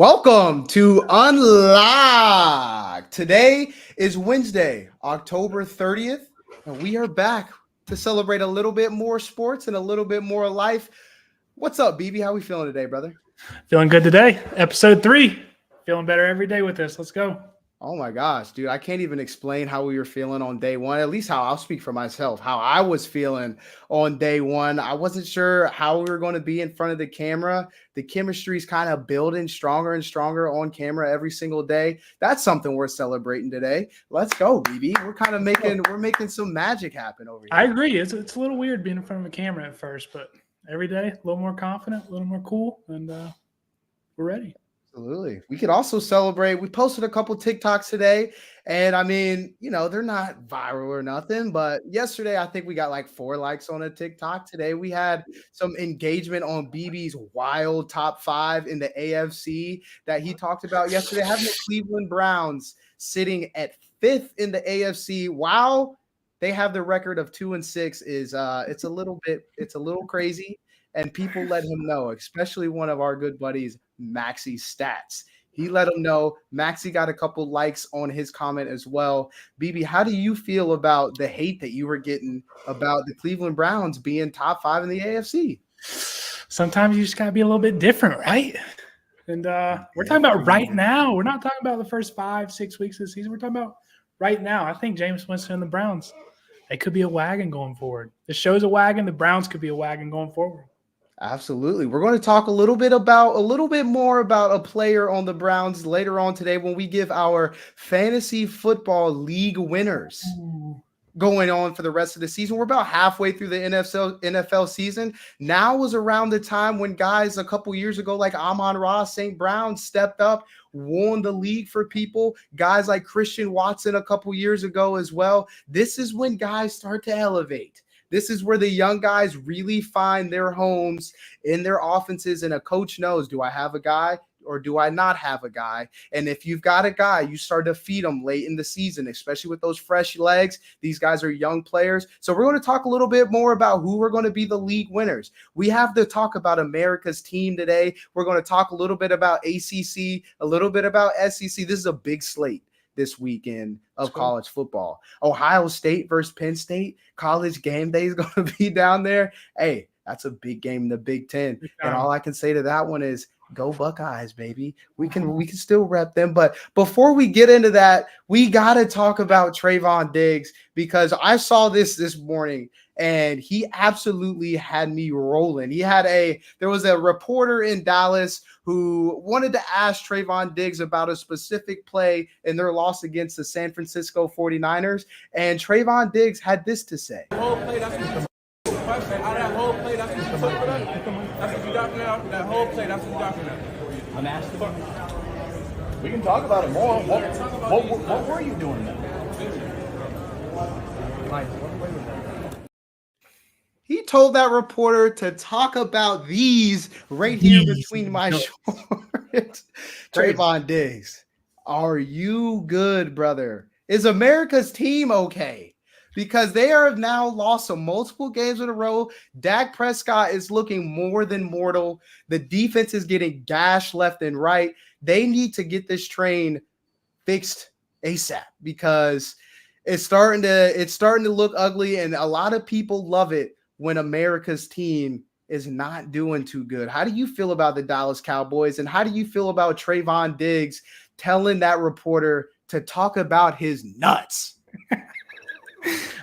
Welcome to Unlock. Today is Wednesday, October 30th, and we are back to celebrate a little bit more sports and a little bit more life. What's up, BB? How we feeling today, brother? Feeling good today. Episode 3. Feeling better every day with this. Let's go. Oh my gosh, dude, I can't even explain how we were feeling on day one, at least how I'll speak for myself, how I was feeling on day one. I wasn't sure how we were going to be in front of the camera. The chemistry is kind of building stronger and stronger on camera every single day. That's something we're celebrating today. Let's go, BB. We're making some magic happen over here. I agree. It's a little weird being in front of a camera at first, but every day, a little more confident, a little more cool, and we're ready. Absolutely. We could also celebrate. We posted a couple TikToks today, and I mean, they're not viral or nothing, but yesterday I think we got like 4 likes on a TikTok. Today we had some engagement on BB's wild top 5 in the AFC that he talked about yesterday, having the Cleveland Browns sitting at 5th in the AFC. Wow, they have the record of 2-6 is it's a little crazy. And people let him know, especially one of our good buddies, Maxi Stats. He let him know. Maxi got a couple likes on his comment as well. BB, how do you feel about the hate that you were getting about the Cleveland Browns being top 5 in the AFC? Sometimes you just got to be a little bit different, right? And we're talking about right now. We're not talking about the first 5-6 weeks of the season. We're talking about right now. I think Jameis Winston and the Browns, they could be a wagon going forward. The show's a wagon. The Browns could be a wagon going forward. Absolutely. We're going to talk a little bit more about a player on the Browns later on today when we give our fantasy football league winners going on for the rest of the season. We're about halfway through the NFL season. Now was around the time when guys a couple years ago like Amon-Ra St. Brown stepped up, won the league for people. Guys like Christian Watson a couple years ago as well. This is when guys start to elevate. This is where the young guys really find their homes in their offenses, and a coach knows, do I have a guy or do I not have a guy? And if you've got a guy, you start to feed them late in the season, especially with those fresh legs. These guys are young players. So we're going to talk a little bit more about who are going to be the league winners. We have to talk about America's team today. We're going to talk a little bit about ACC, a little bit about SEC. This is a big slate this weekend of college football. Ohio State versus Penn State. College game day is going to be down there. Hey, that's a big game in the Big Ten. And all I can say to that one is go Buckeyes, baby. We can still rep them. But before we get into that, we got to talk about Trevon Diggs, because I saw this morning and he absolutely had me rolling. There was a reporter in Dallas who wanted to ask Trevon Diggs about a specific play in their loss against the San Francisco 49ers. And Trevon Diggs had this to say. That whole play, that's what you got now. That whole play, that's what you got now. I'm asking. We can talk about it more. What were you doing then? He told that reporter to talk about these right here between my shorts. Trevon Diggs, are you good, brother? Is America's team okay? Because they have now lost some multiple games in a row. Dak Prescott is looking more than mortal. The defense is getting gashed left and right. They need to get this train fixed ASAP, because it's starting to look ugly, and a lot of people love it when America's team is not doing too good. How do you feel about the Dallas Cowboys, and how do you feel about Trevon Diggs telling that reporter to talk about his nuts?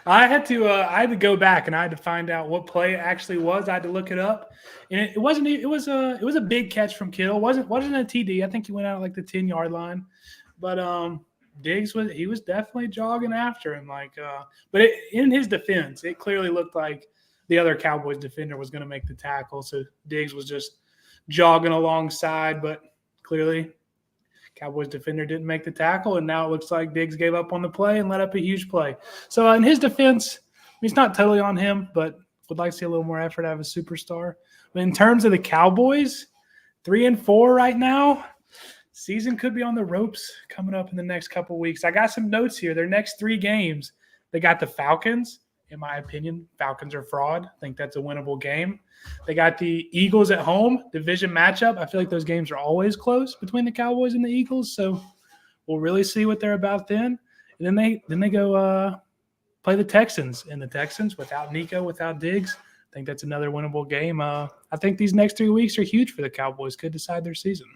I had to go back and I had to find out what play it actually was. I had to look it up, and it was a big catch from Kittle. Wasn't a TD. I think he went out like the 10-yard line, but Diggs was definitely jogging after him. But in his defense, it clearly looked like the other Cowboys defender was going to make the tackle. So Diggs was just jogging alongside, but clearly Cowboys defender didn't make the tackle, and now it looks like Diggs gave up on the play and let up a huge play. So in his defense, it's not totally on him, but would like to see a little more effort out of a superstar. But in terms of the Cowboys, 3-4 right now, season could be on the ropes coming up in the next couple of weeks. I got some notes here. Their next 3 games, they got the Falcons, in my opinion. Falcons are fraud. I think that's a winnable game. They got the Eagles at home, division matchup. I feel like those games are always close between the Cowboys and the Eagles, so we'll really see what they're about then. And then they go play the Texans, and the Texans without Nico, without Diggs. I think that's another winnable game. I think these next 3 weeks are huge for the Cowboys. Could decide their season.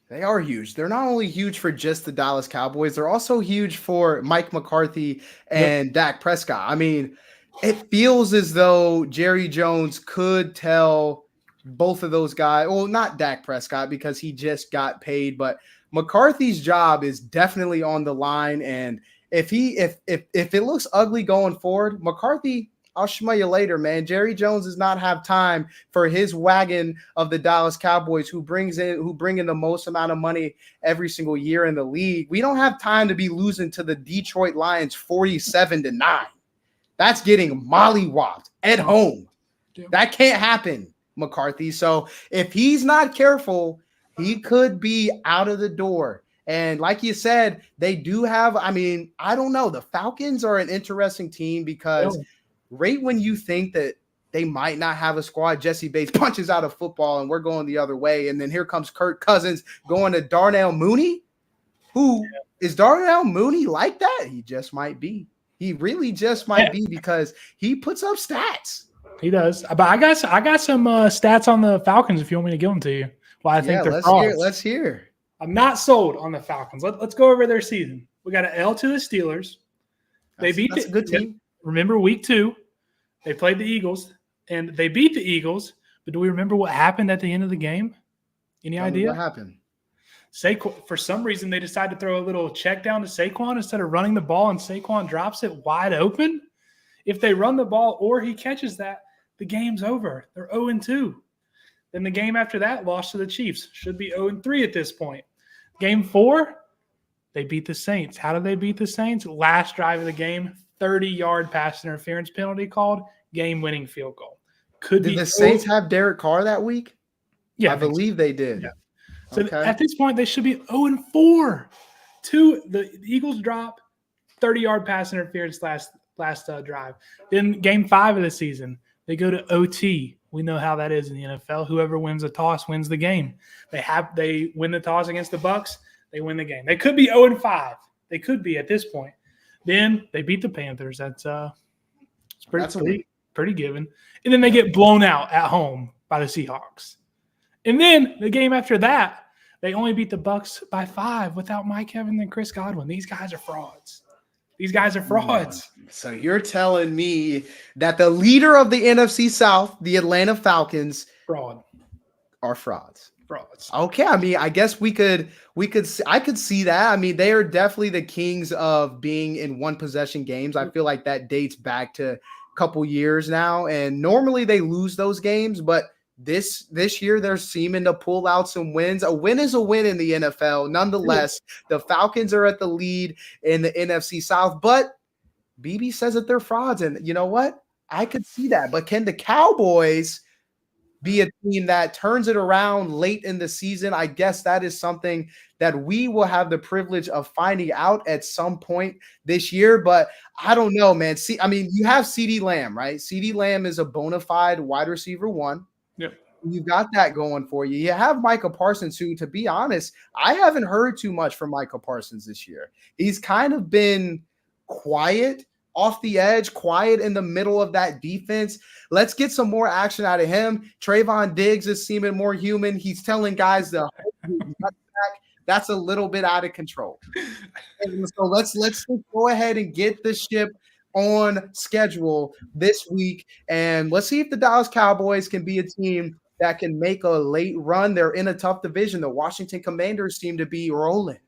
They are huge. They're not only huge for just the Dallas Cowboys, they're also huge for Mike McCarthy and Dak Prescott. I mean, it feels as though Jerry Jones could tell both of those guys, well, not Dak Prescott because he just got paid, but McCarthy's job is definitely on the line. And if it looks ugly going forward, McCarthy, I'll show you later, man. Jerry Jones does not have time for his wagon of the Dallas Cowboys who bring in the most amount of money every single year in the league. We don't have time to be losing to the Detroit Lions 47-9. That's getting mollywopped at home. That can't happen, McCarthy. So if he's not careful, he could be out of the door. And like you said, they do have, I mean, I don't know. The Falcons are an interesting team because right when you think that they might not have a squad, Jesse Bates punches out a football and we're going the other way. And then here comes Kirk Cousins going to Darnell Mooney. Is Darnell Mooney like that? He just might be. He really just might be because he puts up stats. He does. But I got some stats on the Falcons if you want me to give them to you. Well, I think they're frauds. Let's hear. I'm not sold on the Falcons. Let's go over their season. We got an L to the Steelers. That's a good team. Remember week 2, they played the Eagles, and they beat the Eagles. But do we remember what happened at the end of the game? Any idea? What happened? Saquon, for some reason, they decided to throw a little check down to Saquon instead of running the ball, and Saquon drops it wide open. If they run the ball or he catches that, the game's over. They're 0-2. Then the game after that, lost to the Chiefs. Should be 0-3 at this point. Game 4, they beat the Saints. How did they beat the Saints? Last drive of the game, 30-yard pass interference penalty called, game-winning field goal. Did the Saints have Derek Carr that week? Yeah. I believe they did. Yeah. So at this point, they should be 0-4. The Eagles drop 30-yard pass interference last drive. Then game 5 of the season, they go to OT. We know how that is in the NFL. Whoever wins the toss wins the game. They win the toss against the Bucs. They win the game. They could be 0-5. They could be at this point. Then they beat the Panthers. That's pretty given. And then they get blown out at home by the Seahawks. And then the game after that, they only beat the Bucs by 5 without Mike Evans and Chris Godwin. These guys are frauds. So you're telling me that the leader of the NFC South, the Atlanta Falcons, are frauds. Okay, I mean, I guess I could see that. I mean, they are definitely the kings of being in one possession games. I feel like that dates back to a couple years now, and normally they lose those games, but this year they're seeming to pull out some wins. A win is a win in the NFL. Nonetheless, the Falcons are at the lead in the NFC South, but BB says that they're frauds, and you know what? I could see that. But can the Cowboys be a team that turns it around late in the season? I guess that is something that we will have the privilege of finding out at some point this year, but I don't know, man. You have CeeDee Lamb, right? CeeDee Lamb is a bona fide wide receiver 1. Yep. You've got that going for you. You have Micah Parsons, who, to be honest, I haven't heard too much from Micah Parsons this year. He's kind of been quiet off the edge, quiet in the middle of that defense. Let's get some more action out of him. Trayvon Diggs is seeming more human. He's telling guys that's a little bit out of control. And so let's go ahead and get the ship on schedule this week, and let's see if the Dallas Cowboys can be a team that can make a late run. They're in a tough division. The Washington Commanders seem to be rolling.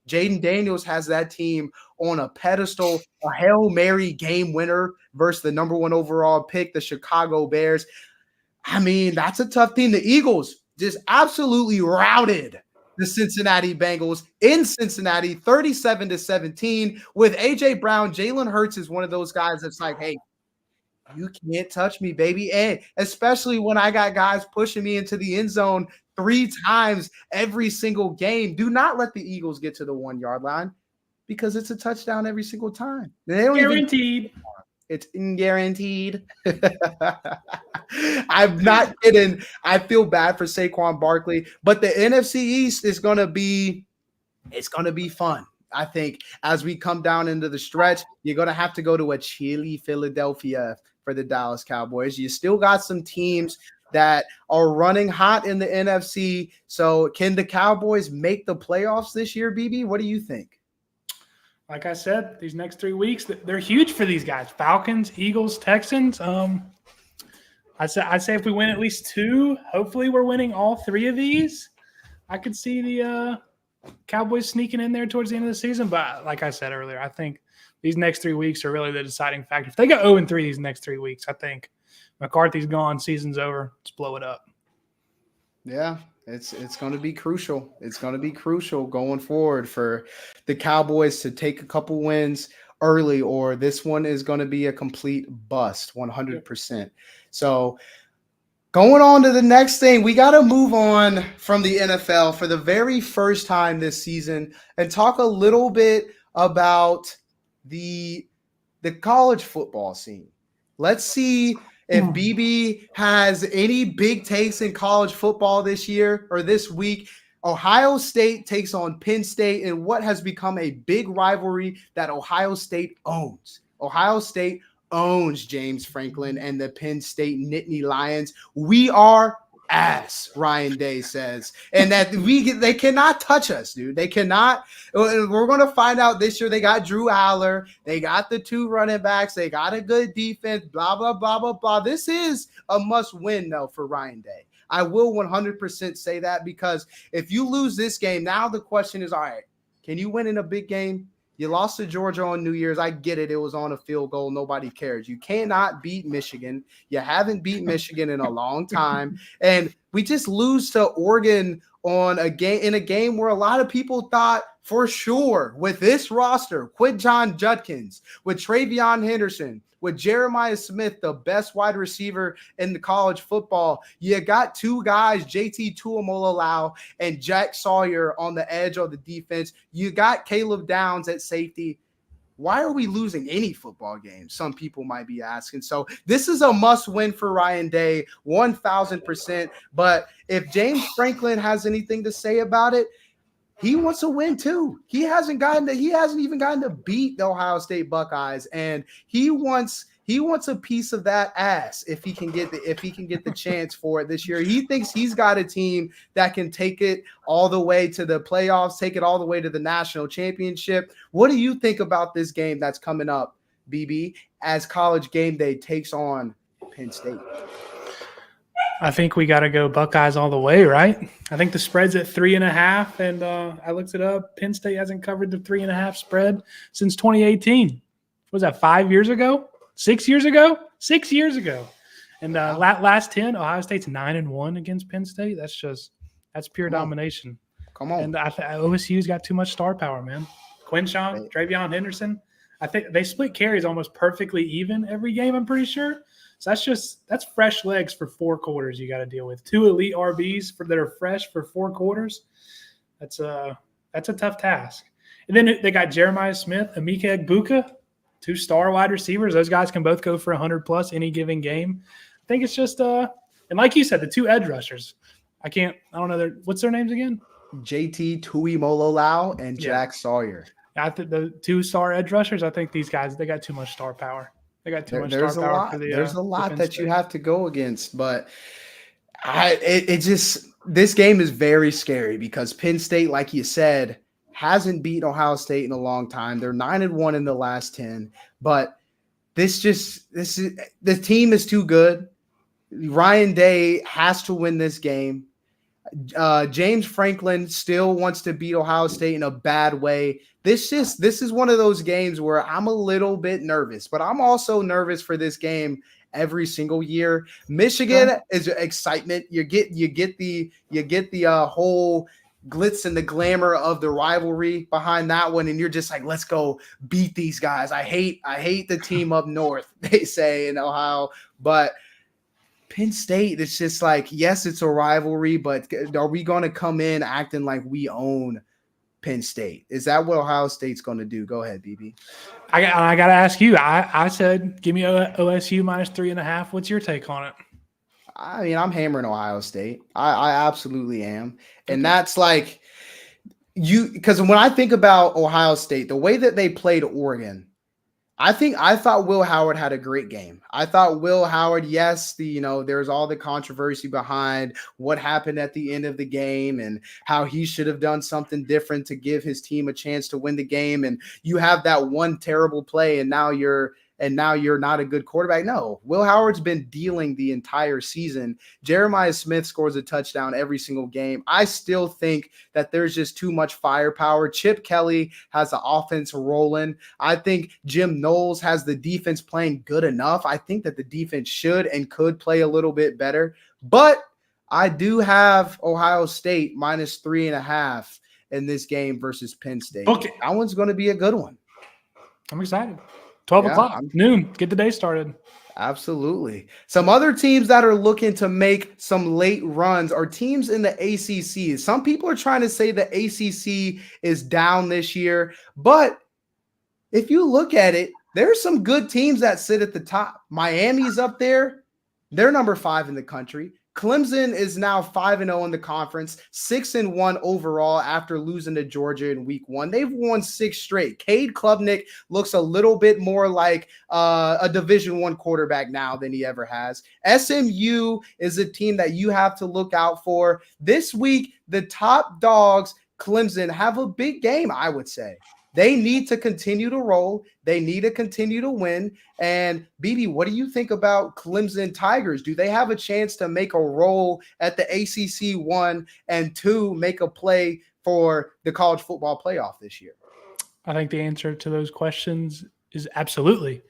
Jaden Daniels has that team on a pedestal, a Hail Mary game winner versus the number 1 overall pick, the Chicago Bears. I mean, that's a tough team. The Eagles just absolutely routed the Cincinnati Bengals in Cincinnati, 37-17. With A.J. Brown, Jalen Hurts is one of those guys that's like, hey, you can't touch me, baby. And especially when I got guys pushing me into the end zone 3 times every single game. Do not let the Eagles get to the 1-yard line because it's a touchdown every single time. They don't guaranteed. It's guaranteed. I'm not kidding. I feel bad for Saquon Barkley, but the NFC East is gonna be fun. I think as we come down into the stretch, you're gonna have to go to a chilly Philadelphia for the Dallas Cowboys. You still got some teams that are running hot in the NFC. So can the Cowboys make the playoffs this year, BB? What do you think? Like I said, these next 3 weeks, they're huge for these guys. Falcons, Eagles, Texans. I'd say if we win at least 2, hopefully we're winning all 3 of these. I could see the Cowboys sneaking in there towards the end of the season. But like I said earlier, I think these next 3 weeks are really the deciding factor. If they go 0-3 these next 3 weeks, I think McCarthy's gone, season's over. Let's blow it up. Yeah, it's going to be crucial. It's going to be crucial going forward for the Cowboys to take a couple wins early, or this one is going to be a complete bust, 100%. So going on to the next thing, we got to move on from the NFL for the very first time this season and talk a little bit about the college football scene. Let's see if BB has any big takes in college football this year or this week. Ohio State takes on Penn State in what has become a big rivalry that Ohio State owns. Ohio State owns James Franklin and the Penn State Nittany Lions. We are ass, Ryan Day says, and that they cannot touch us, dude. They cannot. We're going to find out this year. They got Drew Aller. They got the 2 running backs. They got a good defense, blah, blah, blah, blah, blah. This is a must win, though, for Ryan Day. I will 100% say that, because if you lose this game, now the question is, all right, can you win in a big game? You lost to Georgia on New Year's. I get it. It was on a field goal. Nobody cares. You cannot beat Michigan. You haven't beat Michigan in a long time. And we just lose to Oregon in a game where a lot of people thought for sure with this roster, Quinton Judkins, with Travion Henderson, with Jeremiah Smith, the best wide receiver in the college football. You got 2 guys, JT Tuimoloau and Jack Sawyer on the edge of the defense. You got Caleb Downs at safety. Why are we losing any football games? Some people might be asking. So this is a must win for Ryan Day, 1,000%. But if James Franklin has anything to say about it, he wants to win too. He hasn't even gotten to beat the Ohio State Buckeyes, and he wants a piece of that ass if he can get the chance for it this year. He thinks he's got a team that can take it all the way to the playoffs, take it all the way to the national championship. What do you think about this game that's coming up, BB, as College Game Day takes on Penn State? I think we got to go Buckeyes all the way, right? I think the spread's at 3.5, and I looked it up. Penn State hasn't covered the 3.5 spread since 2018. What was that, 5 years ago? 6 years ago? 6 years ago. And last 10, Ohio State's 9-1 against Penn State. That's pure domination. Come on. And OSU's got too much star power, man. Quinshon, Travion Henderson. I think they split carries almost perfectly even every game, I'm pretty sure. So that's fresh legs for 4 quarters you got to deal with. 2 elite RBs that are fresh for 4 quarters. That's a tough task. And then they got Jeremiah Smith, Emeka Egbuka, 2 star wide receivers. Those guys can both go for 100+ any given game. I think it's just and like you said, the 2 edge rushers. I don't know what's their names again? JT Tuimoloau and Jack Sawyer. I think the 2 star edge rushers. I think these guys, they got too much star power. They got too much star power for the. There's a lot that you have to go against, but this game is very scary because Penn State, like you said, hasn't beat Ohio State in a long time. They're 9-1 in the last 10, but the team is too good. Ryan Day has to win this game. James Franklin still wants to beat Ohio State in a bad way. This is one of those games where I'm a little bit nervous, but I'm also nervous for this game every single year. Michigan is excitement. You get the whole glitz and the glamour of the rivalry behind that one, and you're just like, let's go beat these guys. I hate the team up north, they say in Ohio, but Penn State, it's just like, yes, it's a rivalry, but are we going to come in acting like we own Penn State? Is that what Ohio State's going to do? Go ahead, BB. I got to ask you. I said, give me OSU minus 3.5. What's your take on it? I mean, I'm hammering Ohio State. I absolutely am. And that's like because when I think about Ohio State, the way that they played Oregon, I thought Will Howard had a great game. I thought Will Howard, yes, there's all the controversy behind what happened at the end of the game and how he should have done something different to give his team a chance to win the game. And you have that one terrible play, and now you're not a good quarterback. No, Will Howard's been dealing the entire season. Jeremiah Smith scores a touchdown every single game. I still think that there's just too much firepower. Chip Kelly has the offense rolling. I think Jim Knowles has the defense playing good enough. I think that the defense should and could play a little bit better. But I do have Ohio State minus 3.5 in this game versus Penn State. Okay. That one's going to be a good one. I'm excited. 12 o'clock, noon. Get the day started. Absolutely. Some other teams that are looking to make some late runs are teams in the ACC. Some people are trying to say the ACC is down this year, but if you look at it, there's some good teams that sit at the top. Miami's up there. They're number 5 in the country. Clemson is now 5-0 in the conference, 6-1 overall after losing to Georgia in week 1. They've won 6 straight. Cade Klubnik looks a little bit more like a Division I quarterback now than he ever has. SMU is a team that you have to look out for. This week, the top dogs, Clemson, have a big game, I would say. They need to continue to roll. They need to continue to win. And BB, what do you think about Clemson Tigers? Do they have a chance to make a roll at the ACC 1 and 2, make a play for the college football playoff this year? I think the answer to those questions is absolutely.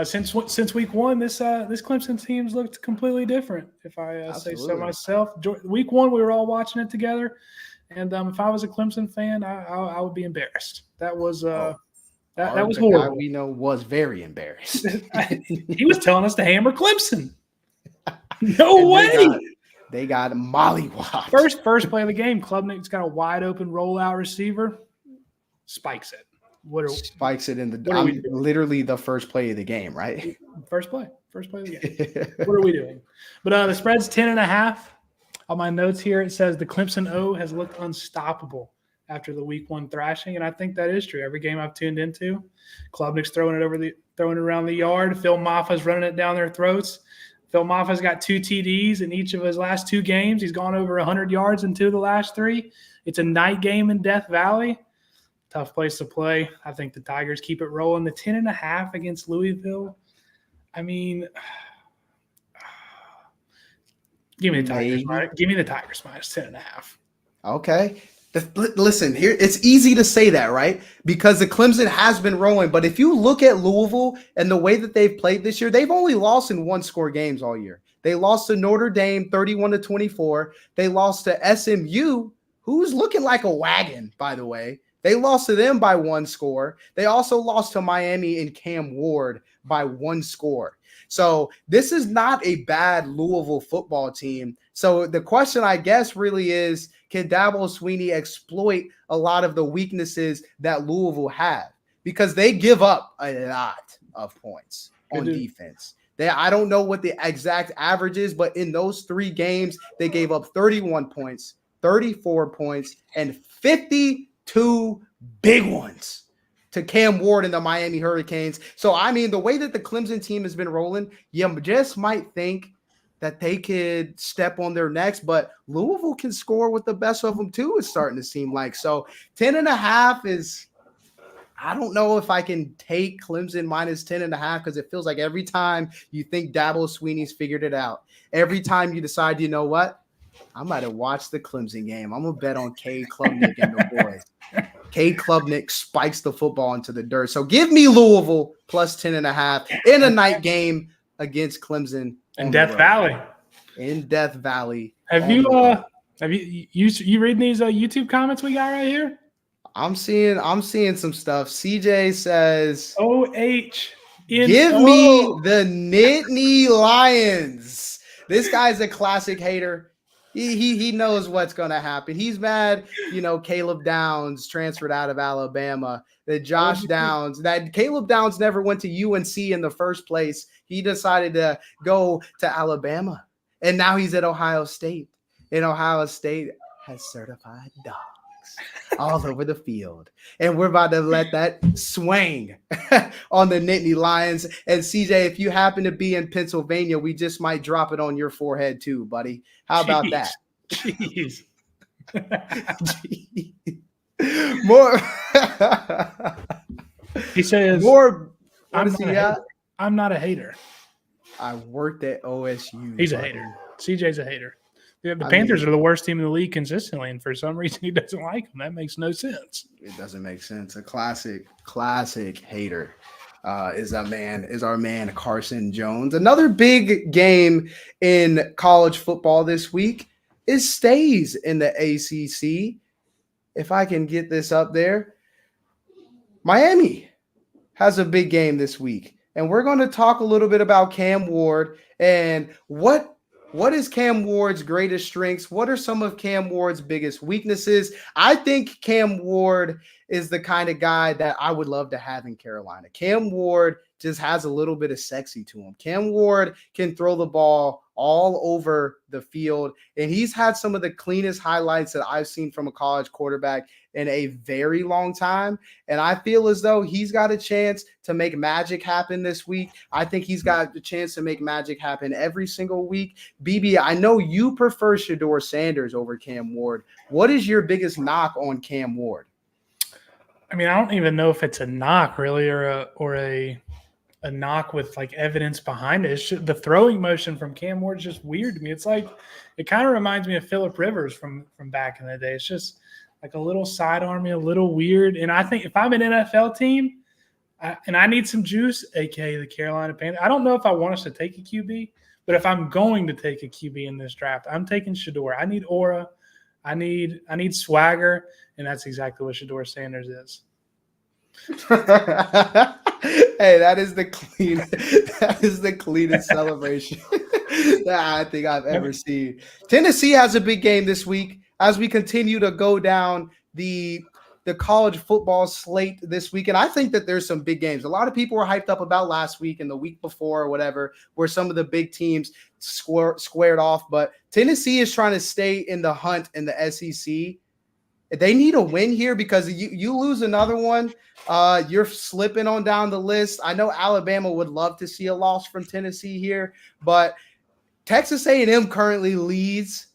Since week 1, this Clemson team's looked completely different, if I say so myself. Week 1, we were all watching it together. And if I was a Clemson fan, I would be embarrassed. That was that was horrible. Guy we know was very embarrassed. He was telling us to hammer Clemson. No way. They got mollywopped. First play of the game, Klubnik's got a wide open rollout receiver, spikes it. Spikes it in the literally the first play of the game, right? First play of the game. What are we doing? But the spread's 10.5. On my notes here, it says the Clemson O has looked unstoppable after the week 1 thrashing, and I think that is true. Every game I've tuned into, Klubnik's throwing it around the yard. Phil Maffa's running it down their throats. Phil Maffa's got 2 TDs in each of his last 2 games. He's gone over 100 yards in 2 of the last 3. It's a night game in Death Valley. Tough place to play. I think the Tigers keep it rolling. The 10.5 against Louisville. I mean, give me the Tigers. Give me the Tigers minus 10.5. Okay. Listen, here it's easy to say that, right? Because the Clemson has been rolling. But if you look at Louisville and the way that they've played this year, they've only lost in 1-score games all year. They lost to Notre Dame 31-24. They lost to SMU, who's looking like a wagon, by the way. They lost to them by 1 score. They also lost to Miami and Cam Ward by 1 score. So this is not a bad Louisville football team. So the question, I guess, really is, can Dabo Swinney exploit a lot of the weaknesses that Louisville have? Because they give up a lot of points on defense. I don't know what the exact average is, but in those 3 games, they gave up 31 points, 34 points, and 52 big ones to Cam Ward and the Miami Hurricanes. So, I mean, the way that the Clemson team has been rolling, you just might think that they could step on their necks, but Louisville can score with the best of them too, it's starting to seem like. So 10.5 is, I don't know if I can take Clemson minus 10.5 because it feels like every time you think Dabo Swinney's figured it out, every time you decide, you know what, I might have watched the Clemson game. I'm going to bet on Cade Klubnik and the boys. Cade Klubnik spikes the football into the dirt. So give me Louisville plus 10.5 in a night game against Clemson. In Death Valley. In Death Valley. Have you reading these YouTube comments we got right here? I'm seeing some stuff. CJ says, give me the Nittany Lions. This guy's a classic hater. He knows what's going to happen. He's mad, Caleb Downs transferred out of Alabama. That Caleb Downs never went to UNC in the first place. He decided to go to Alabama, and now he's at Ohio State. And Ohio State has certified dogs all over the field. And we're about to let that swing on the Nittany Lions. And CJ, if you happen to be in Pennsylvania, we just might drop it on your forehead too, buddy. How about that? Jeez. More. He says, More. I'm not a hater. I worked at OSU. He's a hater. CJ's a hater. The Panthers are the worst team in the league consistently, and for some reason he doesn't like them. That makes no sense. It doesn't make sense. A classic hater is our man Carson Jones. Another big game in college football this week stays in the ACC. If I can get this up there, Miami has a big game this week, and we're going to talk a little bit about Cam Ward and what is Cam Ward's greatest strengths? What are some of Cam Ward's biggest weaknesses? I think Cam Ward is the kind of guy that I would love to have in Carolina. Cam Ward just has a little bit of sexy to him. Cam Ward can throw the ball all over the field, and he's had some of the cleanest highlights that I've seen from a college quarterback in a very long time. And I feel as though he's got a chance to make magic happen this week. I think he's got the chance to make magic happen every single week. BB, I know you prefer Shedeur Sanders over Cam Ward. What is your biggest knock on Cam Ward? I mean, I don't even know if it's a knock really, or a knock with like evidence behind it. It's just, the throwing motion from Cam Ward is just weird to me. It's like, it kind of reminds me of Phillip Rivers from back in the day. It's just like a little sidearmy, a little weird. And I think if I'm an NFL team and I need some juice, aka the Carolina Panthers, I don't know if I want us to take a QB, but if I'm going to take a QB in this draft, I'm taking Shedeur. I need aura. I need swagger, and that's exactly what Shedeur Sanders is. Hey, that is the cleanest celebration that I think I've ever seen. Tennessee has a big game this week as we continue to go down the college football slate this week. And I think that there's some big games. A lot of people were hyped up about last week and the week before or whatever, where some of the big teams squared off. But Tennessee is trying to stay in the hunt in the SEC. They need a win here because you lose another one, you're slipping on down the list. I know Alabama would love to see a loss from Tennessee here, but Texas A&M currently leads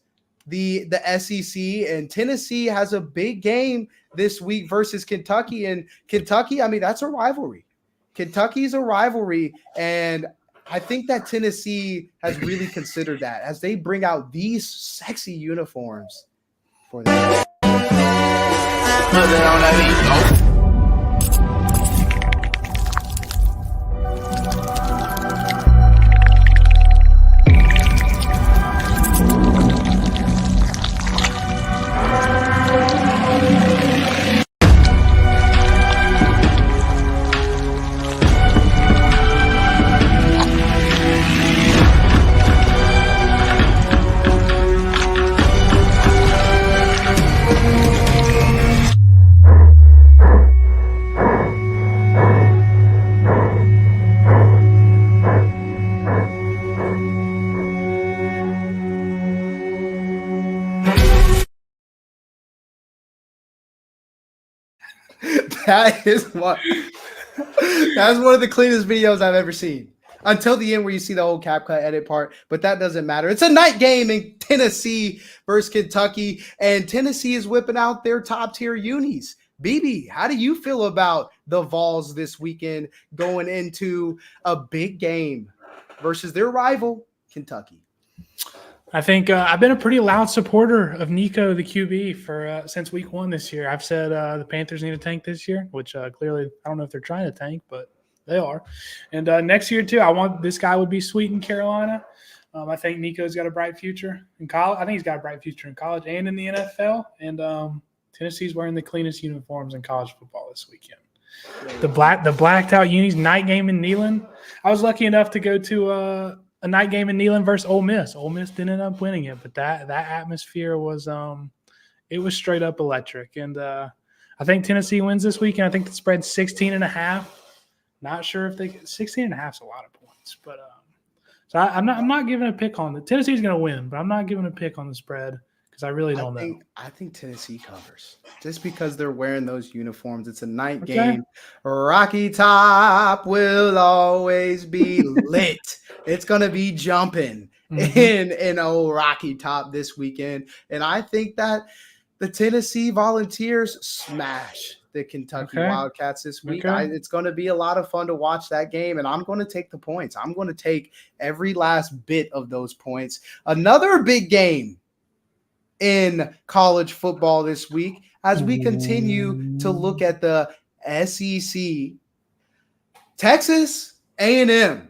the SEC, and Tennessee has a big game this week versus Kentucky. And Kentucky, I mean, that's a rivalry. Kentucky's a rivalry, and I think that Tennessee has really considered that as they bring out these sexy uniforms for them. That's one of the cleanest videos I've ever seen. Until the end where you see the whole CapCut edit part, but that doesn't matter. It's a night game in Tennessee versus Kentucky, and Tennessee is whipping out their top-tier unis. BB, how do you feel about the Vols this weekend going into a big game versus their rival, Kentucky? I think I've been a pretty loud supporter of Nico, the QB, since week one this year. I've said the Panthers need a tank this year, which clearly I don't know if they're trying to tank, but they are. And next year, too, I want this guy would be sweet in Carolina. I think Nico's got a bright future in college. I think he's got a bright future in college and in the NFL. And Tennessee's wearing the cleanest uniforms in college football this weekend. The blacked out unis, night game in Neyland. I was lucky enough to go to a night game in Neyland versus Ole Miss. Ole Miss didn't end up winning it, but that atmosphere was it was straight up electric. And I think Tennessee wins this weekend. I think the spread's 16.5. Not sure if 16.5 is a lot of points, but so I'm not giving a pick on the Tennessee's going to win, but I'm not giving a pick on the spread because I really don't know. I think Tennessee covers just because they're wearing those uniforms. It's a night game. Rocky Top will always be lit. It's gonna be jumping in old Rocky Top this weekend, and I think that the Tennessee Volunteers smash the Kentucky Wildcats this week. It's going to be a lot of fun to watch that game, and I'm going to take the points. I'm going to take every last bit of those points. Another big game in college football this week as we continue to look at the SEC. Texas A&M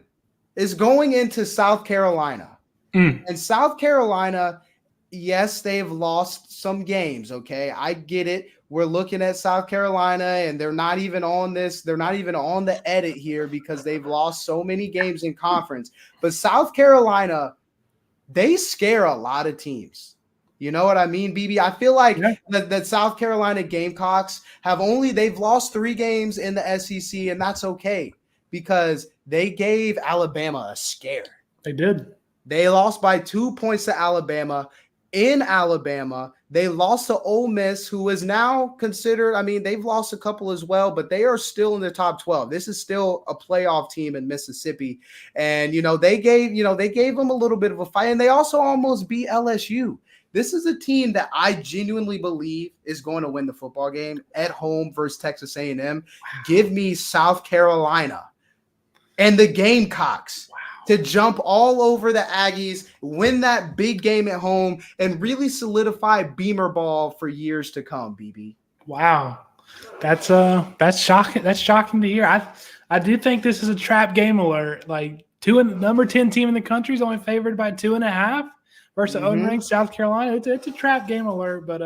is going into South Carolina. And South Carolina, yes, they've lost some games, okay? I get it. We're looking at South Carolina, and they're not even on this. They're not even on the edit here because they've lost so many games in conference. But South Carolina, they scare a lot of teams. You know what I mean, BB? I feel like that South Carolina Gamecocks they've lost 3 games in the SEC, and that's okay because they gave Alabama a scare. They did. They lost by 2 points to Alabama in Alabama. They lost to Ole Miss, who is now considered, they've lost a couple as well, but they are still in the top 12. This is still a playoff team in Mississippi. And, they gave them a little bit of a fight, and they also almost beat LSU. This is a team that I genuinely believe is going to win the football game at home versus Texas A&M. Wow. Give me South Carolina and the Gamecocks to jump all over the Aggies, win that big game at home, and really solidify Beamer ball for years to come, BB. Wow. That's shocking. That's shocking to hear. I do think this is a trap game alert. Like number 10 team in the country is only favored by 2.5 versus unranked South Carolina. It's a trap game alert, but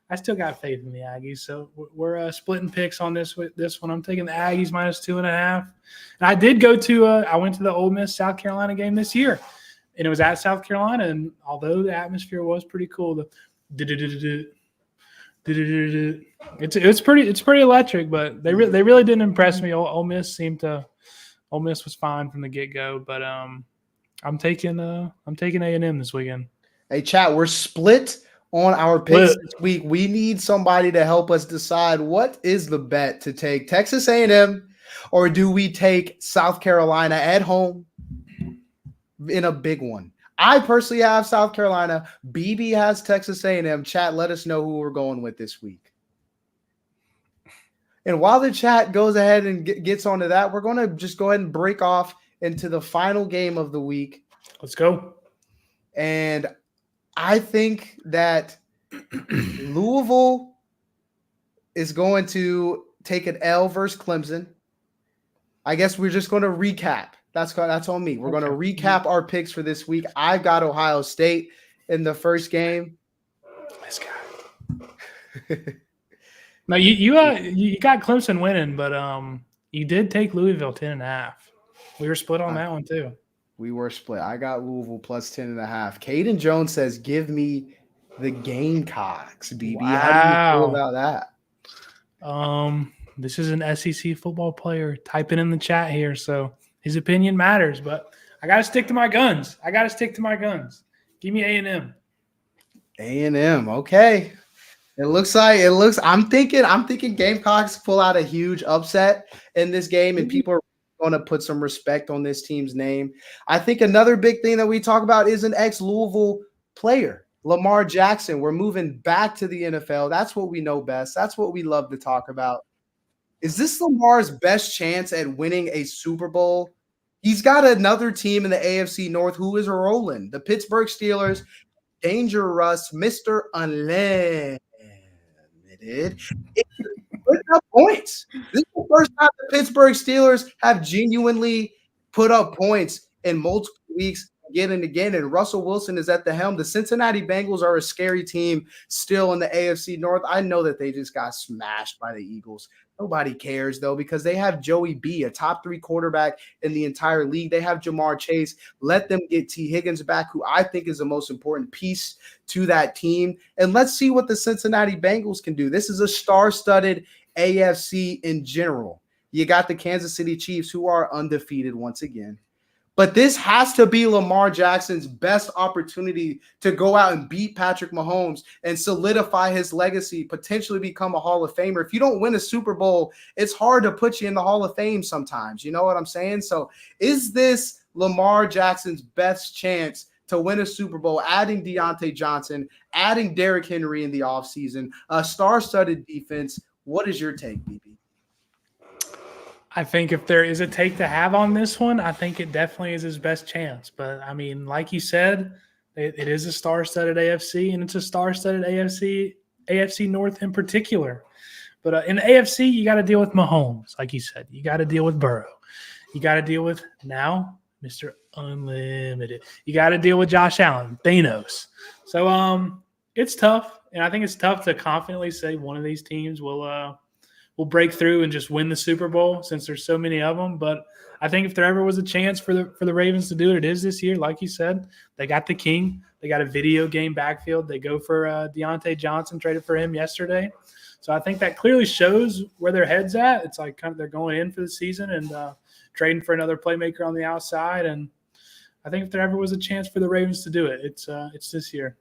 I still got faith in the Aggies. So we're splitting picks on this one. I'm taking the Aggies minus 2.5. And I did I went to the Ole Miss South Carolina game this year, and it was at South Carolina. And although the atmosphere was pretty cool, it's pretty electric. But they really didn't impress me. Ole Miss was fine from the get go. But I'm taking A&M this weekend. Hey, chat, we're split on our picks this week. We need somebody to help us decide what is the bet to take, Texas A&M, or do we take South Carolina at home in a big one? I personally have South Carolina. BB has Texas A&M. Chat, let us know who we're going with this week. And while the chat goes ahead and gets onto that, we're going to just go ahead and break off into the final game of the week. Let's go. And I think that Louisville is going to take an L versus Clemson. I guess we're just going to recap. That's on me. We're going to recap our picks for this week. I've got Ohio State in the first game. This guy. No, you got Clemson winning, but you did take Louisville 10.5. We were split on that one too. We were split. I got Louisville plus 10.5. Caden Jones says, give me the Gamecocks, BB. Wow. How do you feel about that? This is an SEC football player typing in the chat here, so his opinion matters, but I got to stick to my guns. Give me A&M. A&M, okay. I'm thinking Gamecocks pull out a huge upset in this game, and people are going to put some respect on this team's name. I think another big thing that we talk about is an ex-Louisville player, Lamar Jackson. We're moving back to the NFL. That's what we know best. That's what we love to talk about. Is this Lamar's best chance at winning a Super Bowl? He's got another team in the AFC North who is rolling. The Pittsburgh Steelers, Danger Russ, Mr. Unlimited. Putting up points. This is the first time the Pittsburgh Steelers have genuinely put up points in multiple weeks again and again, and Russell Wilson is at the helm. The Cincinnati Bengals are a scary team still in the AFC North. I know that they just got smashed by the Eagles. Nobody cares, though, because they have Joey B, a top 3 quarterback in the entire league. They have Jamar Chase. Let them get T. Higgins back, who I think is the most important piece to that team. And let's see what the Cincinnati Bengals can do. This is a star-studded AFC in general. You got the Kansas City Chiefs, who are undefeated once again. But this has to be Lamar Jackson's best opportunity to go out and beat Patrick Mahomes and solidify his legacy, potentially become a Hall of Famer. If you don't win a Super Bowl, it's hard to put you in the Hall of Fame sometimes. You know what I'm saying? So is this Lamar Jackson's best chance to win a Super Bowl, adding Deontay Johnson, adding Derrick Henry in the offseason, a star-studded defense? What is your take, BB? I think if there is a take to have on this one, I think it definitely is his best chance. But, I mean, like you said, it is a star-studded AFC, and it's a star-studded AFC North in particular. But in the AFC, you got to deal with Mahomes, like you said. You got to deal with Burrow. You got to deal with, now, Mr. Unlimited. You got to deal with Josh Allen, Thanos. So it's tough, and I think it's tough to confidently say one of these teams will break through and just win the Super Bowl since there's so many of them. But I think if there ever was a chance for the Ravens to do it, it is this year. Like you said, they got the king. They got a video game backfield. They go for Deontay Johnson, traded for him yesterday. So I think that clearly shows where their head's at. It's like kind of they're going in for the season and trading for another playmaker on the outside. And I think if there ever was a chance for the Ravens to do it, it's this year.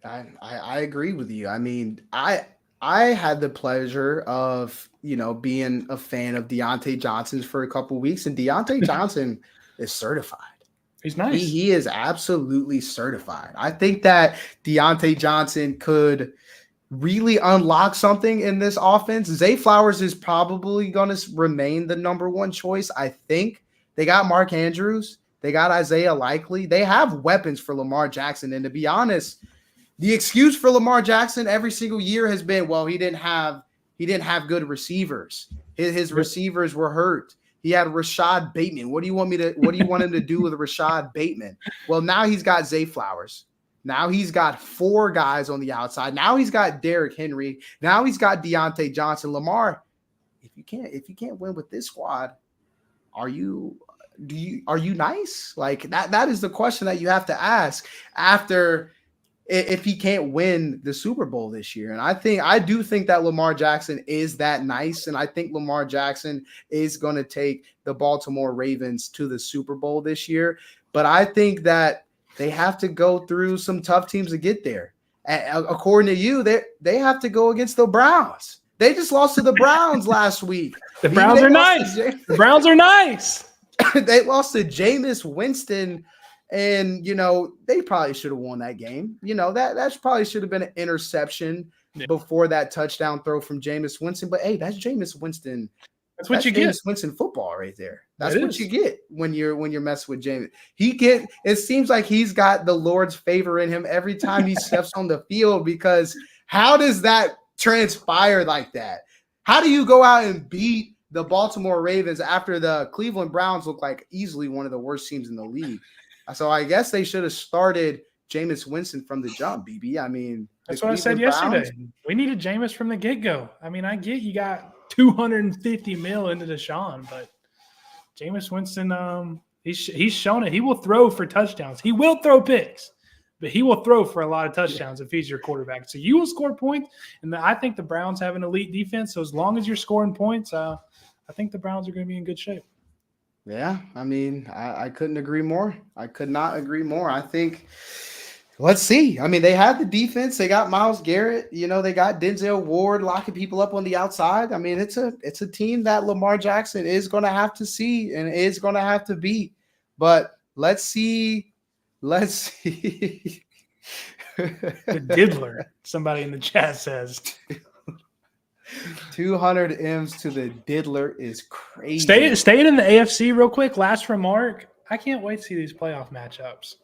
I agree with you. I mean, I had the pleasure of, being a fan of Deontay Johnson's for a couple of weeks, and Deontay Johnson is certified. He's nice. He is absolutely certified. I think that Deontay Johnson could really unlock something in this offense. Zay Flowers is probably going to remain the number one choice. I think they got Mark Andrews. They got Isaiah Likely. They have weapons for Lamar Jackson. And to be honest, the excuse for Lamar Jackson every single year has been, well, he didn't have good receivers. His receivers were hurt. He had Rashad Bateman. What do you want him to do with Rashad Bateman? Well, now he's got Zay Flowers. Now he's got 4 guys on the outside. Now he's got Derrick Henry. Now he's got Deontay Johnson. Lamar, if you can't win with this squad, are you nice? Like that is the question that you have to ask after if he can't win the Super Bowl this year. And I do think that Lamar Jackson is that nice. And I think Lamar Jackson is going to take the Baltimore Ravens to the Super Bowl this year. But I think that they have to go through some tough teams to get there. And according to you, they have to go against the Browns. They just lost to the Browns last week. The Browns are nice. The Browns are nice. They lost to Jameis Winston. And, they probably should have won that game. That probably should have been an interception before that touchdown throw from Jameis Winston. But, hey, that's Jameis Winston. That's what you Jameis get. Winston football right there. That's what you get when you're messing with Jameis. It seems like he's got the Lord's favor in him every time he steps on the field, because how does that transpire like that? How do you go out and beat the Baltimore Ravens after the Cleveland Browns look like easily one of the worst teams in the league? So I guess they should have started Jameis Winston from the jump, BB. I mean, that's what I said yesterday. We needed Jameis from the get-go. I mean, I get you got $250 million into Deshaun, but Jameis Winston, he's shown it. He will throw for touchdowns. He will throw picks, but he will throw for a lot of touchdowns if he's your quarterback. So you will score points, and I think the Browns have an elite defense. So as long as you're scoring points, I think the Browns are going to be in good shape. Yeah, I mean, I couldn't agree more. I could not agree more. I think, let's see. I mean, they have the defense. They got Myles Garrett. They got Denzel Ward locking people up on the outside. I mean, it's a team that Lamar Jackson is going to have to see and is going to have to beat. But let's see. The diddler, somebody in the chat says. 200 M's to the diddler is crazy. Staying in the AFC real quick. Last remark. I can't wait to see these playoff matchups.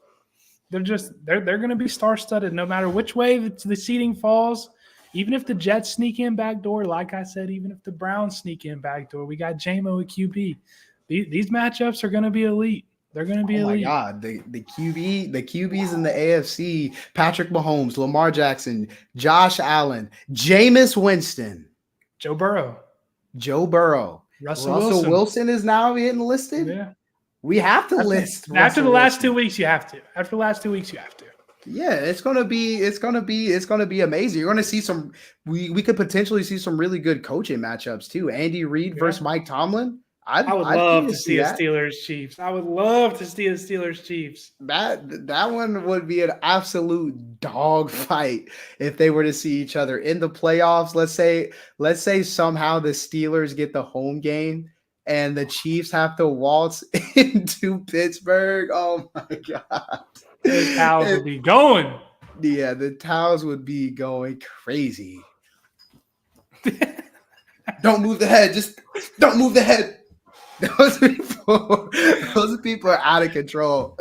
They're going to be star-studded no matter which way the seeding falls. Even if the Jets sneak in backdoor, like I said, even if the Browns sneak in backdoor, we got J-Mo at QB. These matchups are going to be elite. They're going to be elite. Oh my God, the QBs in the AFC: Patrick Mahomes, Lamar Jackson, Josh Allen, Jameis Winston, Joe Burrow. Joe Burrow. Russell Wilson is now getting listed. Yeah. We have to list After the Russell last Wilson. 2 weeks, you have to. After the last 2 weeks, you have to. Yeah, it's gonna be amazing. You're gonna see some. We could potentially see some really good coaching matchups too. Andy Reid versus Mike Tomlin. I would love to see a that. Steelers Chiefs. I would love to see a Steelers Chiefs. That one would be an absolute dog fight if they were to see each other in the playoffs. Let's say somehow the Steelers get the home game and the Chiefs have to waltz into Pittsburgh. Oh my God. The Towels would be going. Yeah, the Towels would be going crazy. Don't move the head. Just don't move the head. Those people are out of control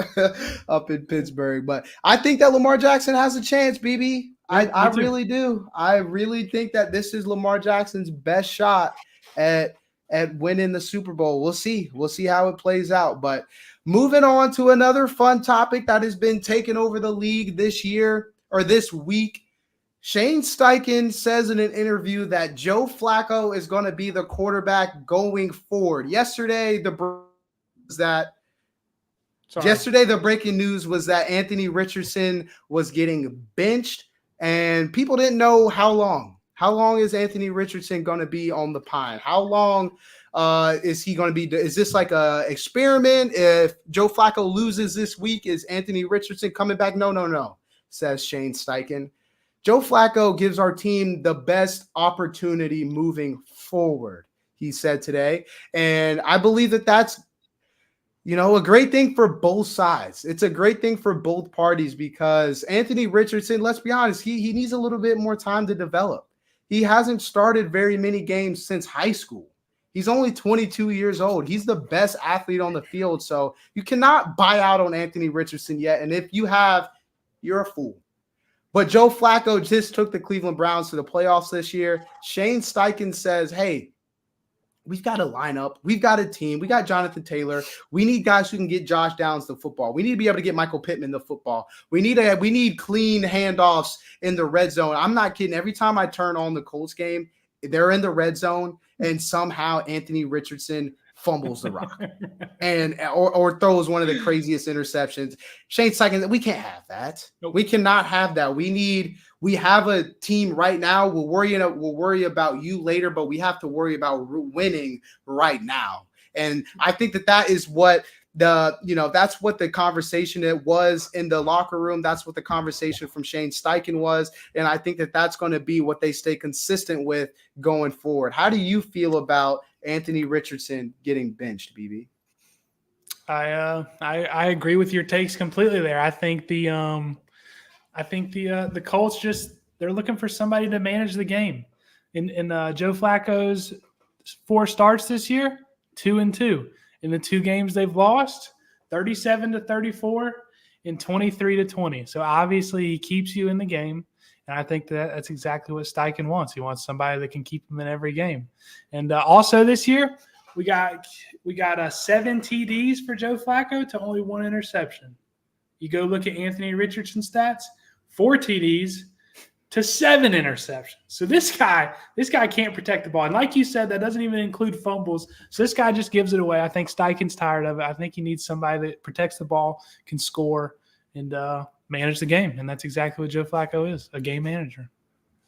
up in Pittsburgh. But I think that Lamar Jackson has a chance, BB. I really do. I really think that this is Lamar Jackson's best shot at winning the Super Bowl. We'll see. We'll see how it plays out. But moving on to another fun topic that has been taking over the league this year or this week. Shane Steichen says in an interview that Joe Flacco is going to be the quarterback going forward. Yesterday, the breaking news was that Anthony Richardson was getting benched, and people didn't know how long. How long is Anthony Richardson going to be on the pine? How long is he going to be? Is this like a experiment? If Joe Flacco loses this week, is Anthony Richardson coming back? No, says Shane Steichen. Joe Flacco gives our team the best opportunity moving forward, he said today. And I believe that that's, a great thing for both sides. It's a great thing for both parties because Anthony Richardson, let's be honest, he needs a little bit more time to develop. He hasn't started very many games since high school. He's only 22 years old. He's the best athlete on the field. So you cannot buy out on Anthony Richardson yet. And if you have, you're a fool. But Joe Flacco just took the Cleveland Browns to the playoffs this year. Shane Steichen says, hey, we've got a lineup. We've got a team. We got Jonathan Taylor. We need guys who can get Josh Downs the football. We need to be able to get Michael Pittman the football. We need clean handoffs in the red zone. I'm not kidding. Every time I turn on the Colts game, they're in the red zone, and somehow Anthony Richardson fumbles the rock or throws one of the craziest interceptions. Shane Steichen, we can't have that. Nope. We cannot have that. We have a team right now. We'll worry about you later, but we have to worry about winning right now. And I think that is what that's what the conversation it was in the locker room. That's what the conversation from Shane Steichen was. And I think that that's going to be what they stay consistent with going forward. How do you feel about Anthony Richardson getting benched, BB? I agree with your takes completely there. I think the Colts they're looking for somebody to manage the game. In Joe Flacco's 4 starts this year, 2-2. In the 2 games they've lost, 37-34 and 23-20. So obviously he keeps you in the game. And I think that's exactly what Steichen wants. He wants somebody that can keep him in every game. And also this year, we got 7 TDs for Joe Flacco to only 1 interception. You go look at Anthony Richardson's stats, 4 TDs to 7 interceptions. So this guy can't protect the ball. And like you said, that doesn't even include fumbles. So this guy just gives it away. I think Steichen's tired of it. I think he needs somebody that protects the ball, can score, and manage the game. And that's exactly what Joe Flacco is, a game manager.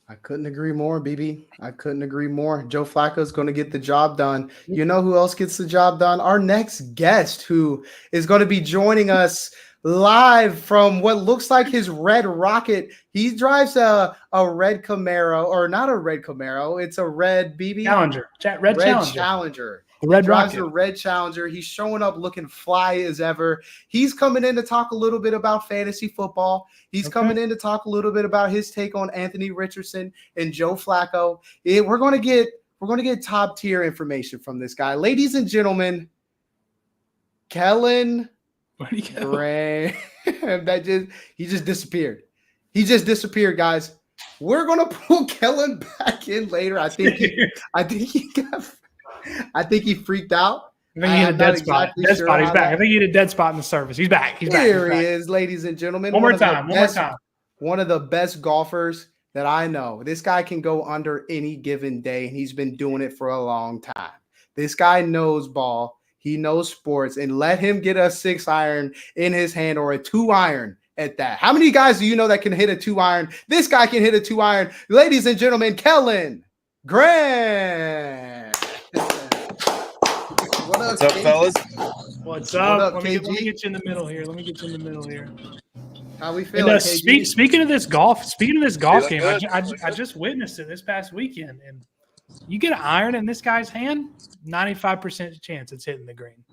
I couldn't agree more, BB. I couldn't agree more. Joe Flacco's going to get the job done. You know who else gets the job done? Our next guest, who is going to be joining us live from what looks like his red Rocket. He drives a red Camaro, or not a red Camaro. It's a red BB Challenger. Red Challenger. Red drives Rocket. a red Challenger. He's showing up looking fly as ever. He's coming in to talk a little bit about fantasy football. He's coming in to talk a little bit about his take on Anthony Richardson and Joe Flacco. We're going to get top tier information from this guy, ladies and gentlemen. Kellen Gray. He just disappeared. He just disappeared, guys. We're gonna pull Kellen back in later. I think he freaked out. I think he had a dead spot. He's back. I think he had a dead spot in the service. He's back. Here he is, ladies and gentlemen. One more time. One of the best golfers that I know. This guy can go under any given day, and he's been doing it for a long time. This guy knows ball. He knows sports, and let him get a 6-iron in his hand or a 2-iron at that. How many guys do you know that can hit a 2-iron? This guy can hit a 2-iron. Ladies and gentlemen, Kellen Graham. What's up, fellas? What's up? What up, let me KG? get you in the middle here. How we And feeling, KG? speaking of this golf Feeling game, good. I just witnessed it this past weekend, and you get an iron in this guy's hand, 95% chance it's hitting the green,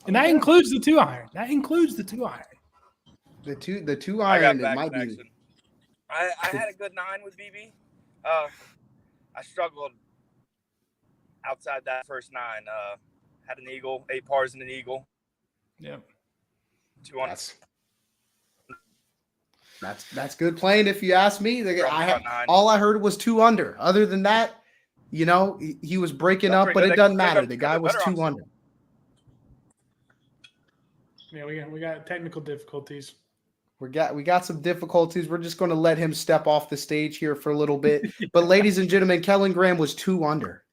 and that includes the 2-iron. The two I got iron it back might connection. be. I had a good 9 with BB. I struggled outside that first 9. Had an eagle, 8 pars and an eagle. Yeah. 200. That's good playing if you ask me. Front 9. All I heard was 2 under. Other than that, he was breaking up, but it doesn't matter. The guy was 2 under. Yeah, we got technical difficulties. We got some difficulties. We're just going to let him step off the stage here for a little bit. But ladies and gentlemen, Kellen Graham was 2 under.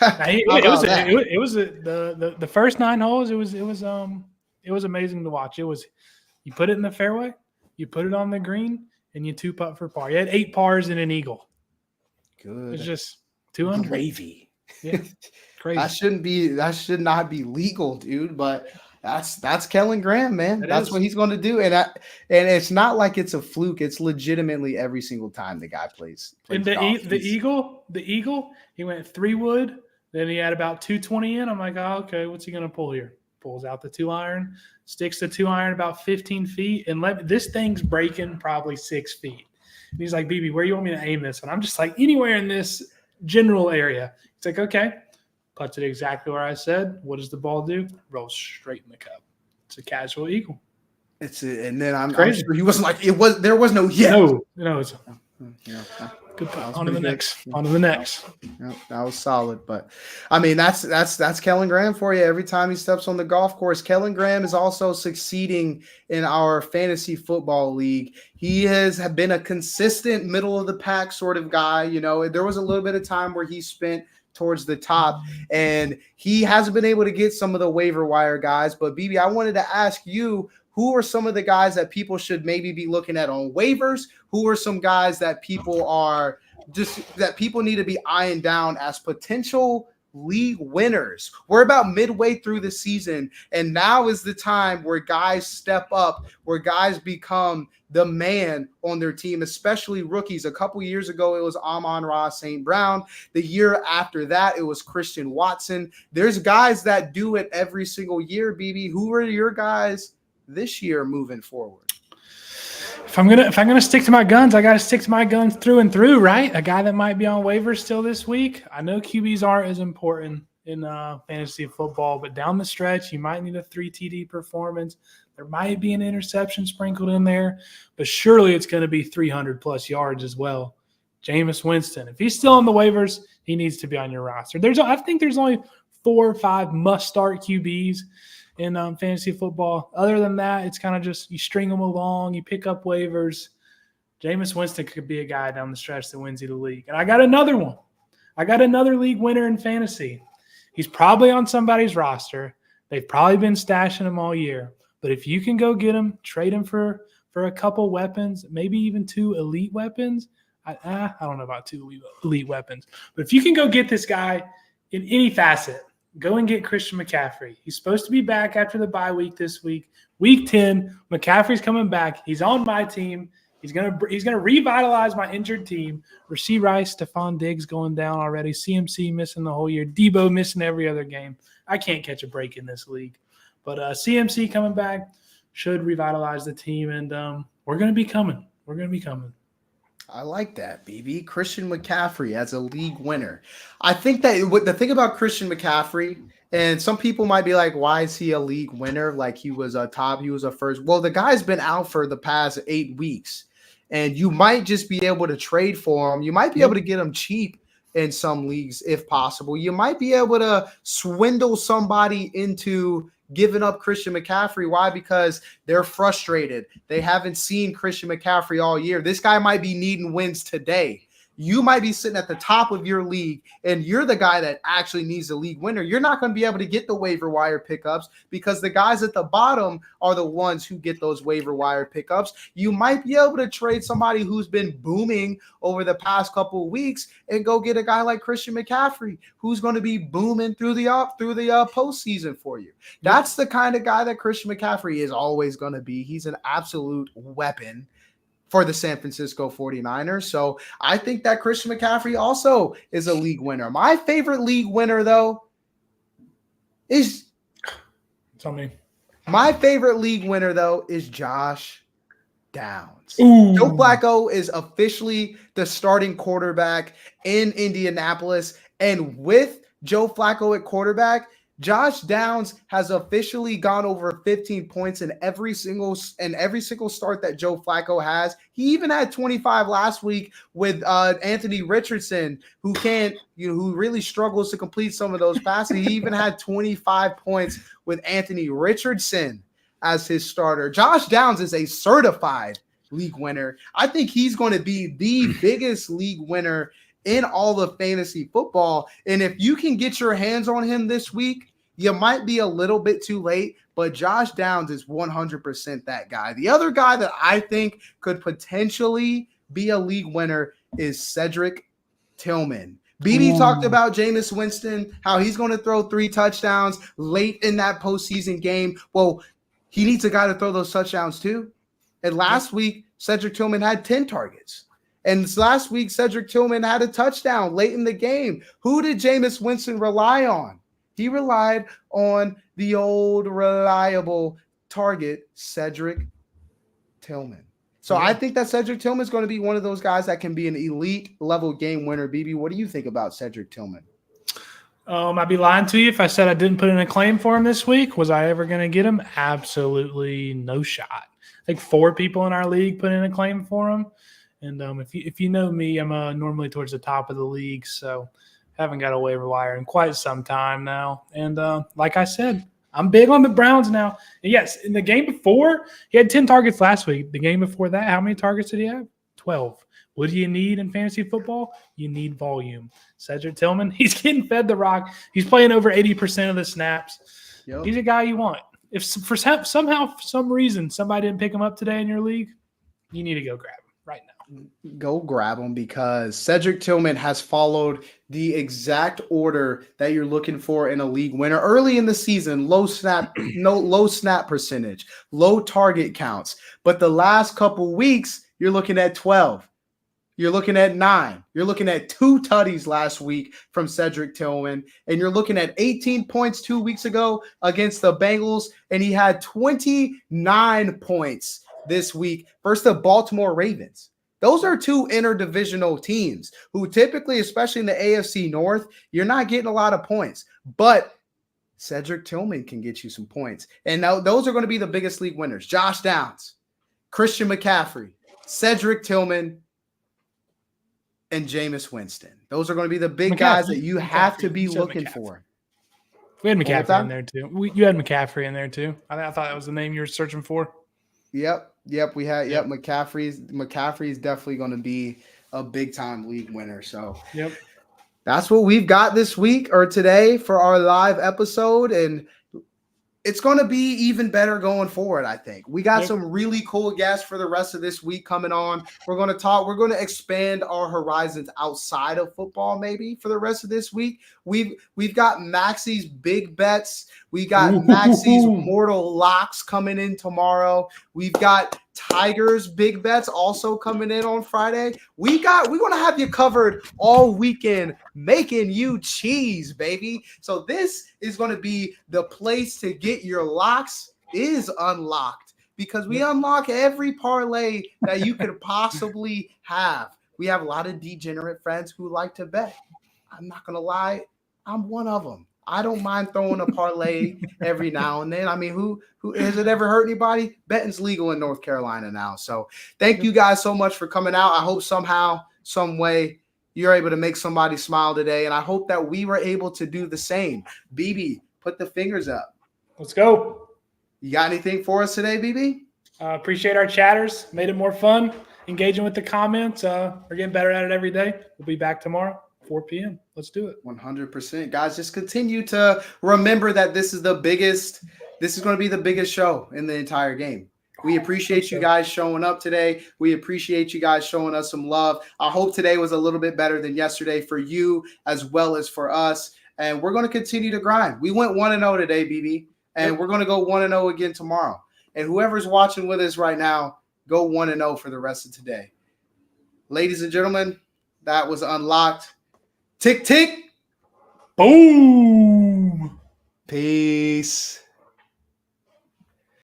It was the first 9 holes. It was amazing to watch. It was, you put it in the fairway, you put it on the green, and you 2-putt for par. You had 8 pars and an eagle. Good. It's just 200. Gravy. Yeah, crazy. That should not be legal, dude. But that's Kellen Graham, man. That's is. what he's going to do. And it's not like it's a fluke. It's legitimately every single time the guy plays And golf. the eagle, he went 3-wood. Then he had about 220 in. I'm like, oh, okay, what's he going to pull here? Pulls out the 2-iron, sticks the 2-iron about 15 feet, and this thing's breaking probably 6 feet. And he's like, BB, where you want me to aim this? And I'm just like, anywhere in this general area. He's like, okay. Puts it exactly where I said. What does the ball do? Rolls straight in the cup. It's a casual eagle. And then I'm Crazy. sure he wasn't like there was no yet. No, it's Yeah. good. was On to the pretty good. next. On to the next. Yeah, that was solid. But I mean, that's Kellen Graham for you. Every time he steps on the golf course, Kellen Graham is also succeeding in our fantasy football league. He has been a consistent middle of the pack sort of guy. There was a little bit of time where he spent towards the top, and he hasn't been able to get some of the waiver wire guys. But BB, I wanted to ask you, who are some of the guys that people should maybe be looking at on waivers? Who are some guys that people need to be eyeing down as potential league winners? We're about midway through the season, and now is the time where guys step up, where guys become the man on their team, especially rookies. A couple years ago, it was Amon-Ra St. Brown. The year after that, it was Christian Watson. There's guys that do it every single year, BB. Who are your guys this year moving forward? If I'm gonna stick to my guns, I gotta stick to my guns through and through, right? A guy that might be on waivers still this week. I know QBs aren't as important in fantasy football, but down the stretch, you might need a 3 TD performance. There might be an interception sprinkled in there, but surely it's going to be 300 plus yards as well. Jameis Winston, if he's still on the waivers, he needs to be on your roster. I think there's only 4 or 5 must-start QBs in fantasy football. Other than that, it's kind of just you string them along, you pick up waivers. Jameis Winston could be a guy down the stretch that wins you the league. And I got another one. I got another league winner in fantasy. He's probably on somebody's roster. They've probably been stashing him all year. But if you can go get him, trade him for a couple weapons, maybe even 2 elite weapons. I don't know about 2 elite weapons. But if you can go get this guy in any facet, go and get Christian McCaffrey. He's supposed to be back after the bye week this week. Week 10, McCaffrey's coming back. He's on my team. He's gonna revitalize my injured team. Rasheed Rice, Stephon Diggs going down already. CMC missing the whole year. Debo missing every other game. I can't catch a break in this league. But CMC coming back should revitalize the team, and we're going to be coming. We're going to be coming. I like that, BB. Christian McCaffrey as a league winner. I think that the thing about Christian McCaffrey, and some people might be like, why is he a league winner? Like he was a first. Well, the guy's been out for the past 8 weeks, and you might just be able to trade for him. You might be able to get him cheap in some leagues if possible. You might be able to swindle somebody into giving up Christian McCaffrey. Why? Because they're frustrated. They haven't seen Christian McCaffrey all year. This guy might be needing wins today. You might be sitting at the top of your league, and you're the guy that actually needs a league winner. You're not going to be able to get the waiver wire pickups because the guys at the bottom are the ones who get those waiver wire pickups. You might be able to trade somebody who's been booming over the past couple of weeks and go get a guy like Christian McCaffrey, who's going to be booming through the postseason for you. That's the kind of guy that Christian McCaffrey is always going to be. He's an absolute weapon for the San Francisco 49ers. So I think that Christian McCaffrey also is a league winner. My favorite league winner, though, is Josh Downs. Ooh. Joe Flacco is officially the starting quarterback in Indianapolis. And with Joe Flacco at quarterback, Josh Downs has officially gone over 15 points in every single start that Joe Flacco has. He even had 25 last week with Anthony Richardson, who really struggles to complete some of those passes. He even had 25 points with Anthony Richardson as his starter. Josh Downs is a certified league winner. I think he's going to be the biggest league winner in all of fantasy football. And if you can get your hands on him this week, you might be a little bit too late, but Josh Downs is 100% that guy. The other guy that I think could potentially be a league winner is Cedric Tillman. BB talked about Jameis Winston, how he's going to throw 3 touchdowns late in that postseason game. Well, he needs a guy to throw those touchdowns too. And last week, Cedric Tillman had 10 targets. And last week, Cedric Tillman had a touchdown late in the game. Who did Jameis Winston rely on? He relied on the old reliable target, Cedric Tillman. So I think that Cedric Tillman is going to be one of those guys that can be an elite level game winner. BB, what do you think about Cedric Tillman? I'd be lying to you if I said I didn't put in a claim for him this week. Was I ever going to get him? Absolutely no shot. I think 4 people in our league put in a claim for him. And if you know me, I'm normally towards the top of the league, so haven't got a waiver wire in quite some time now. And like I said, I'm big on the Browns now. And yes, in the game before, he had 10 targets last week. The game before that, how many targets did he have? 12. What do you need in fantasy football? You need volume. Cedric Tillman, he's getting fed the rock. He's playing over 80% of the snaps. Yep. He's a guy you want. If for some reason, somebody didn't pick him up today in your league, you need to go grab him right now. Go grab him because Cedric Tillman has followed the exact order that you're looking for in a league winner. Early in the season, low snap percentage, low target counts. But the last couple weeks, you're looking at 12. You're looking at 9. You're looking at 2 tutties last week from Cedric Tillman. And you're looking at 18 points 2 weeks ago against the Bengals. And he had 29 points this week versus the Baltimore Ravens. Those are 2 interdivisional teams who typically, especially in the AFC North, you're not getting a lot of points. But Cedric Tillman can get you some points. And now those are going to be the biggest league winners. Josh Downs, Christian McCaffrey, Cedric Tillman, and Jameis Winston. Those are going to be the big guys that you have to be looking for. We had McCaffrey in there too. You had McCaffrey in there too. I thought that was the name you were searching for. Yep. We had McCaffrey is definitely going to be a big time league winner. So that's what we've got this week or today for our live episode, and it's going to be even better going forward. I think we got some really cool guests for the rest of this week coming on. We're going to expand our horizons outside of football maybe for the rest of this week. We've got Maxie's big bets. We got Maxie's mortal locks coming in tomorrow. We've got Tigers big bets also coming in on Friday. We're going to have you covered all weekend, making you cheese, baby. So this is going to be the place to get your locks is unlocked because we unlock every parlay that you could possibly have. We have a lot of degenerate friends who like to bet. I'm not going to lie. I'm one of them. I don't mind throwing a parlay every now and then. I mean, who has it ever hurt anybody? Betting's legal in North Carolina now. So thank you guys so much for coming out. I hope somehow, some way, you're able to make somebody smile today. And I hope that we were able to do the same. BB, put the fingers up. Let's go. You got anything for us today, BB? Appreciate our chatters. Made it more fun. Engaging with the comments. We're getting better at it every day. We'll be back tomorrow, 4 p.m. Let's do it. 100%. Guys, just continue to remember that this is going to be the biggest show in the entire game. We appreciate you guys showing up today. We appreciate you guys showing us some love. I hope today was a little bit better than yesterday for you as well as for us. And we're going to continue to grind. We went 1-0 today, BB, and we're going to go 1-0 again tomorrow. And whoever's watching with us right now, go 1-0 for the rest of today. Ladies and gentlemen, that was Unlocked. Tick, tick. Boom. Peace.